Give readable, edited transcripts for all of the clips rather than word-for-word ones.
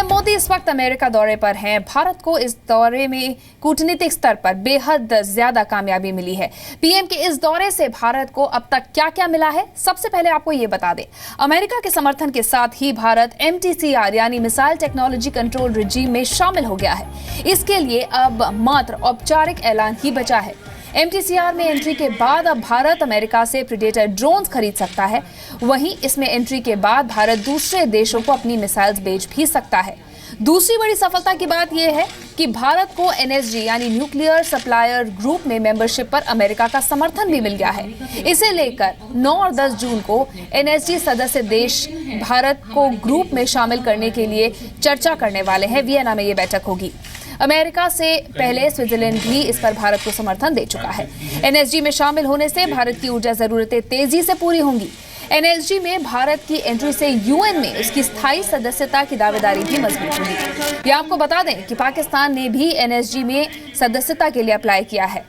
PM Modi इस वक्त America दौरे पर हैं। भारत को इस दौरे में कूटनीतिक स्तर पर बेहद ज्यादा कामयाबी मिली है। पीएम के इस दौरे से भारत को अब तक क्या-क्या मिला है, सबसे पहले आपको ये बता दें। अमेरिका के समर्थन के साथ ही भारत MTCR यानी मिसाइल टेक्नोलॉजी कंट्रोल रिजीम में शामिल हो गया है। इसके लिए अब मात्र औपचारिक ऐलान ही बचा है। MTCR में एंट्री के बाद अब भारत अमेरिका से प्रीडेटर ड्रोन्स खरीद सकता है। वहीं इसमें एंट्री के बाद भारत दूसरे देशों को अपनी मिसाइल्स बेच भी सकता है। दूसरी बड़ी सफलता की बात यह है कि भारत को NSG यानी न्यूक्लियर सप्लायर ग्रुप में मेंबरशिप पर अमेरिका का समर्थन भी मिल गया है। इसे लेकर 9 और 10 जून को NSG सदस्य देश भारत को ग्रुप में शामिल करने के लिए चर्चा करने वाले हैं। वियना में ये बैठक होगी। अमेरिका से पहले स्विट्जरलैंड भी इस पर भारत को समर्थन दे चुका है। NSG में शामिल होने से भारत की ऊर्जा जरूरतें तेजी से पूरी होंगी। NSG में भारत की एंट्री से UN में उसकी स्थायी सदस्यता की दावेदारी भी मजबूत होगी। ये आपको बता दें कि पाकिस्तान ने भी NSG में सदस्यता के लिए अप्लाई किया है।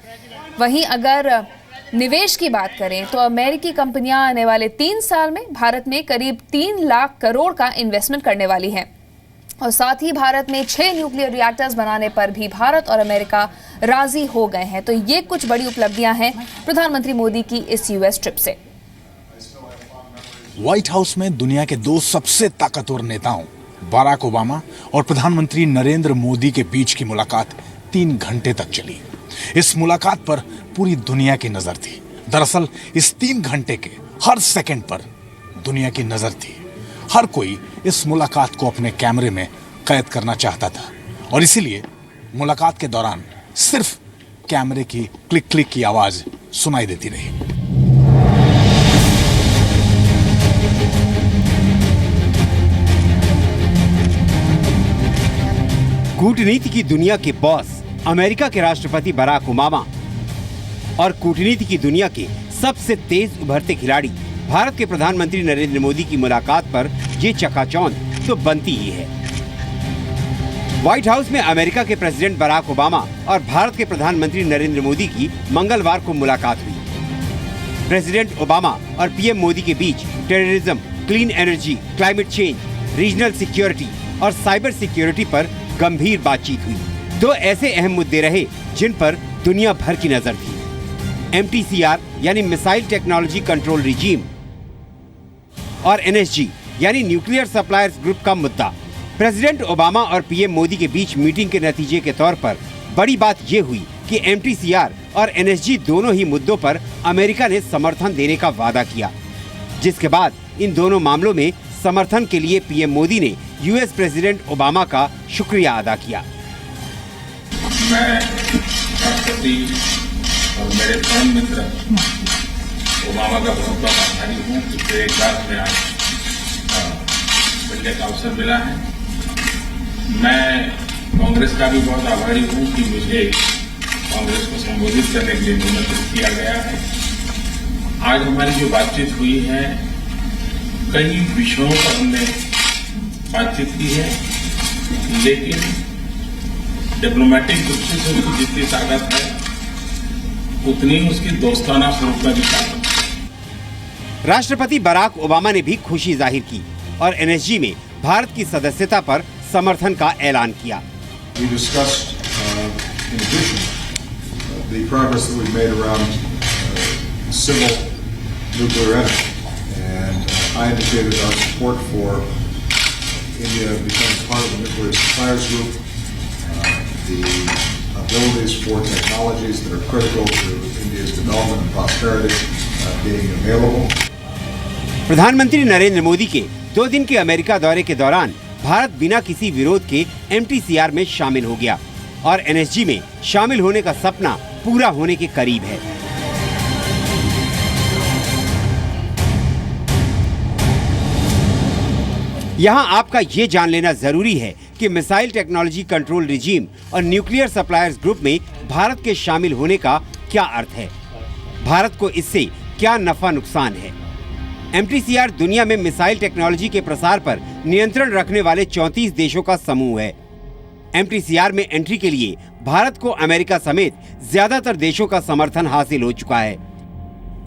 वहीं अगर निवेश की बात करें तो अमेरिकी कंपनियां आने वाले 3 साल में भारत में करीब 3 लाख करोड़ का इन्वेस्टमेंट करने वाली हैं। और साथ ही भारत में 6 न्यूक्लियर रिएक्टर्स बनाने पर भी भारत और अमेरिका राजी हो गए हैं। तो ये कुछ बड़ी उपलब्धियां हैं प्रधानमंत्री मोदी की इस US ट्रिप से। व्हाइट हाउस में दुनिया के 2 सबसे ताकतवर नेताओं बराक ओबामा और प्रधानमंत्री नरेंद्र मोदी के बीच की मुलाकात 3 घंटे तक चली। इस मुलाकात पर पूरी दुनिया की नजर थी। दरअसल इस 3 घंटे के हर सेकंड पर दुनिया की नजर थी। हर कोई इस मुलाकात को अपने कैमरे में कैद करना चाहता था और इसीलिए मुलाकात के दौरान सिर्फ कैमरे की क्लिक क्लिक की आवाज सुनाई देती रही। कूटनीति की दुनिया के बॉस अमेरिका के राष्ट्रपति बराक ओबामा और कूटनीति की दुनिया के सबसे तेज उभरते खिलाड़ी भारत के प्रधानमंत्री नरेंद्र मोदी की मुलाकात पर ये चकाचौंध तो बनती ही है। व्हाइट हाउस में अमेरिका के प्रेसिडेंट बराक ओबामा और भारत के प्रधानमंत्री नरेंद्र मोदी की मंगलवार को मुलाकात हुई। प्रेसिडेंट ओबामा और पीएम मोदी के बीच terrorism, clean energy, climate change, regional security और साइबर सिक्योरिटी पर गंभीर बातचीत हुई। 2 ऐसे अहम मुद्दे रहे जिन पर दुनिया भर की नजर थी। MTCR यानी मिसाइल टेक्नोलॉजी कंट्रोल रिजीम और NSG यानी न्यूक्लियर सप्लायर्स ग्रुप का मुद्दा। प्रेसिडेंट ओबामा और पीएम मोदी के बीच मीटिंग के नतीजे के तौर पर बड़ी बात ये हुई कि MTCR और NSG दोनों ही मुद्दों पर अमेरिका ने समर्थन देने का वादा किया, जिसके बाद इन दोनों मामलों में समर्थन के लिए पीएम मोदी ने US प्रेसिडेंट ओबामा का शुक्रिया अदा किया। मैं और मेरे परम मित्र ओबामा का बहुत बहुत आभारी हूँ कि एक बार में आज मिलने का अवसर मिला है। मैं कांग्रेस का भी बहुत आभारी हूँ कि मुझे कांग्रेस को संबोधित करने के लिए निमंत्रित किया गया है। आज हमारी जो बातचीत हुई है, कई विषयों पर हमने बातचीत की है, लेकिन डिप्लोमेटिक दृष्टि से उसकी जितनी ताकत है उतनी उसकी दोस्ताना स्वरूप में भी ताकत है। राष्ट्रपति बराक ओबामा ने भी खुशी जाहिर की और NSG में भारत की सदस्यता पर समर्थन का ऐलान किया। We discussed, in addition, the progress that we've made around civil nuclear energy, and I indicated our support for India becoming part of the nuclear suppliers group, the abilities for technologies that are critical to India's development and prosperity being available. प्रधानमंत्री नरेंद्र मोदी के 2 दिन के America दौरे के दौरान भारत बिना किसी विरोध के MTCR में शामिल हो गया और NSG में शामिल होने का सपना पूरा होने के करीब है। यहाँ आपका ये जान लेना जरूरी है कि मिसाइल टेक्नोलॉजी कंट्रोल रिजीम और न्यूक्लियर सप्लायर्स ग्रुप में भारत के शामिल होने का क्या अर्थ है, भारत को इससे क्या नफा नुकसान है। MTCR दुनिया में मिसाइल टेक्नोलॉजी के प्रसार पर नियंत्रण रखने वाले 34 देशों का समूह है। MTCR में एंट्री के लिए भारत को अमेरिका समेत ज्यादातर देशों का समर्थन हासिल हो चुका है।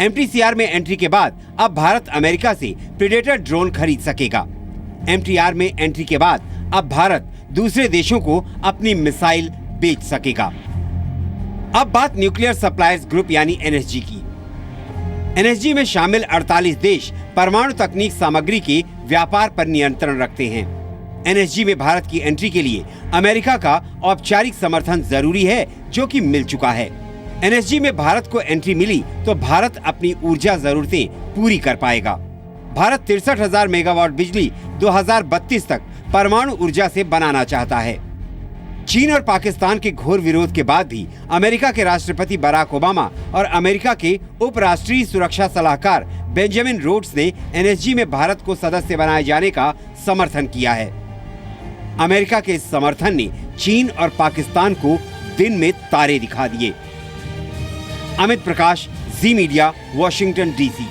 MTCR में एंट्री के बाद अब भारत अमेरिका से प्रीडेटर ड्रोन खरीद सकेगा। MTR में एंट्री के बाद अब भारत दूसरे देशों को अपनी मिसाइल बेच सकेगा। अब बात न्यूक्लियर सप्लायर्स ग्रुप यानी एनएसजी की। एनएसजी में शामिल 48 देश परमाणु तकनीक सामग्री के व्यापार पर नियंत्रण रखते हैं। एनएसजी में भारत की एंट्री के लिए अमेरिका का औपचारिक समर्थन जरूरी है, जो कि मिल चुका है। एनएसजी में भारत को एंट्री मिली तो भारत अपनी ऊर्जा जरूरतें पूरी कर पाएगा। भारत 63,000 मेगावाट बिजली 2032 तक परमाणु ऊर्जा से बनाना चाहता है। चीन और पाकिस्तान के घोर विरोध के बाद भी अमेरिका के राष्ट्रपति बराक ओबामा और अमेरिका के उपराष्ट्रीय सुरक्षा सलाहकार बेंजामिन रोड्स ने एनएसजी में भारत को सदस्य बनाए जाने का समर्थन किया है। अमेरिका के इस समर्थन ने चीन और पाकिस्तान को दिन में तारे दिखा दिए। अमित प्रकाश, जी मीडिया, वॉशिंगटन डीसी।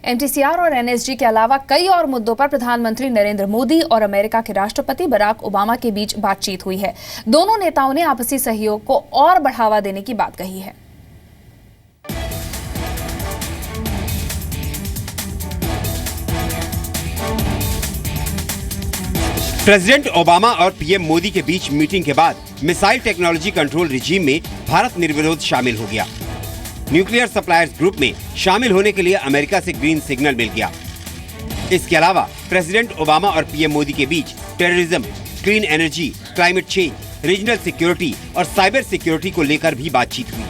एमटीसीआर और एनएसजी के अलावा कई और मुद्दों पर प्रधानमंत्री नरेंद्र मोदी और अमेरिका के राष्ट्रपति बराक ओबामा के बीच बातचीत हुई है। दोनों नेताओं ने आपसी सहयोग को और बढ़ावा देने की बात कही है। प्रेसिडेंट ओबामा और पीएम मोदी के बीच मीटिंग के बाद मिसाइल टेक्नोलॉजी कंट्रोल रिजीम में भारत निर्विरोध शामिल हो गया। न्यूक्लियर सप्लायर्स ग्रुप में शामिल होने के लिए अमेरिका से ग्रीन सिग्नल मिल गया। इसके अलावा प्रेसिडेंट ओबामा और पीएम मोदी के बीच terrorism, clean energy, climate change, regional security और साइबर सिक्योरिटी को लेकर भी बातचीत हुई।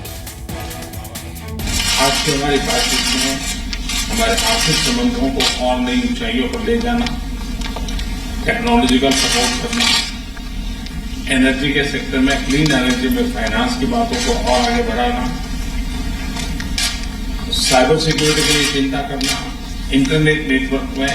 आज की हमारी बातचीत में हमारे आर्थिक संबंधों को और नई ऊंचाइयों पर ले जाना, टेक्नोलॉजिकल सपोर्ट करना, एनर्जी के सेक्टर में क्लीन एनर्जी में फाइनेंस की बातों को और आगे बढ़ाना, साइबर सिक्योरिटी के लिए चिंता करना, इंटरनेट नेटवर्क में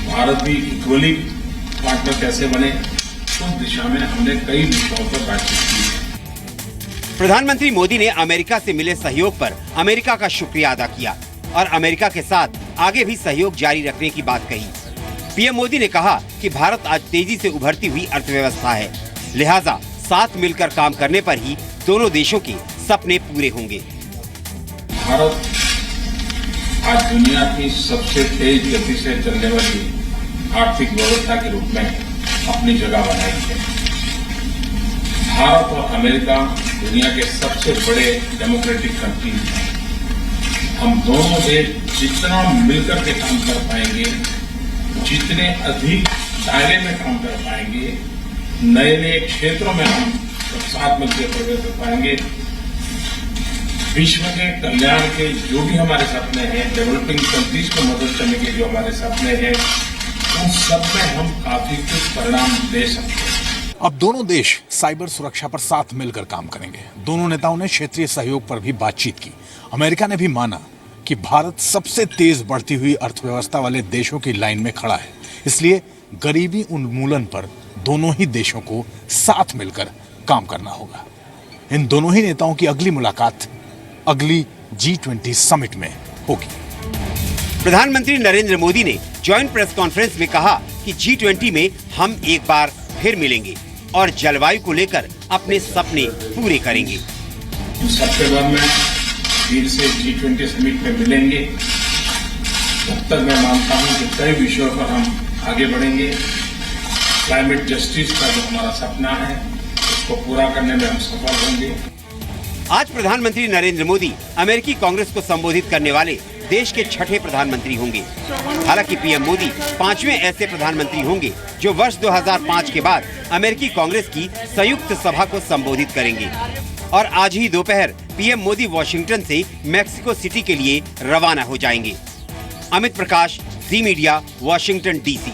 भारत भी इक्वली पार्टनर कैसे बने, उस दिशा में हमने कई विषयों पर बातचीत की है। प्रधानमंत्री मोदी ने अमेरिका से मिले सहयोग पर अमेरिका का शुक्रिया अदा किया और अमेरिका के साथ आगे भी सहयोग जारी रखने की बात कही। पीएम मोदी ने कहा कि भारत आज तेजी से उभरती हुई अर्थव्यवस्था है, लिहाजा साथ मिलकर काम करने पर ही दोनों देशों के सपने पूरे होंगे। भारत आज दुनिया की सबसे तेज गति से चलने वाली आर्थिक व्यवस्था के रूप में अपनी जगह बनाई है। भारत और अमेरिका दुनिया के सबसे बड़े डेमोक्रेटिक कंट्रीज हैं। हम दोनों देश जितना मिलकर के काम कर पाएंगे, जितने अधिक दायरे में काम कर पाएंगे, नए नए क्षेत्रों में हम साथ मिलकर प्रवेश कर पाएंगे। विश्व के कल्याण के जो भी हमारे सपने हैं, डेवलपिंग कंट्रीज को मदद करने के जो हमारे सपने हैं, उन सब में हम काफी कुछ परिणाम दे सकते हैं। अब दोनों देश साइबर सुरक्षा पर साथ मिलकर काम करेंगे। दोनों नेताओं ने क्षेत्रीय सहयोग पर भी बातचीत की। अमेरिका ने भी माना कि भारत सबसे तेज बढ़ती हुई अर्थव्यवस्था वाले देशों की लाइन में खड़ा है, इसलिए गरीबी उन्मूलन पर दोनों ही देशों को साथ मिलकर काम करना होगा। इन दोनों ही नेताओं की अगली मुलाकात अगली G20 समिट में होगी। प्रधानमंत्री नरेंद्र मोदी ने ज्वाइंट प्रेस कॉन्फ्रेंस में कहा कि G20 में हम एक बार फिर मिलेंगे और जलवायु को लेकर अपने सपने पूरे करेंगे। सितंबर में फिर से G20 समिट में मिलेंगे। तब तक मैं मानता हूं कि कई विषयों पर हम आगे बढ़ेंगे। क्लाइमेट जस्टिस का जो हमारा सपना है, उसको पूरा करने में हम सफल होंगे। आज प्रधानमंत्री नरेंद्र मोदी अमेरिकी कांग्रेस को संबोधित करने वाले देश के छठे प्रधानमंत्री होंगे। हालांकि पीएम मोदी 5वें ऐसे प्रधानमंत्री होंगे जो वर्ष 2005 के बाद अमेरिकी कांग्रेस की संयुक्त सभा को संबोधित करेंगे। और आज ही दोपहर पीएम मोदी वॉशिंगटन से मैक्सिको सिटी के लिए रवाना हो जाएंगे। अमित प्रकाश, जी मीडिया, वॉशिंगटन डीसी।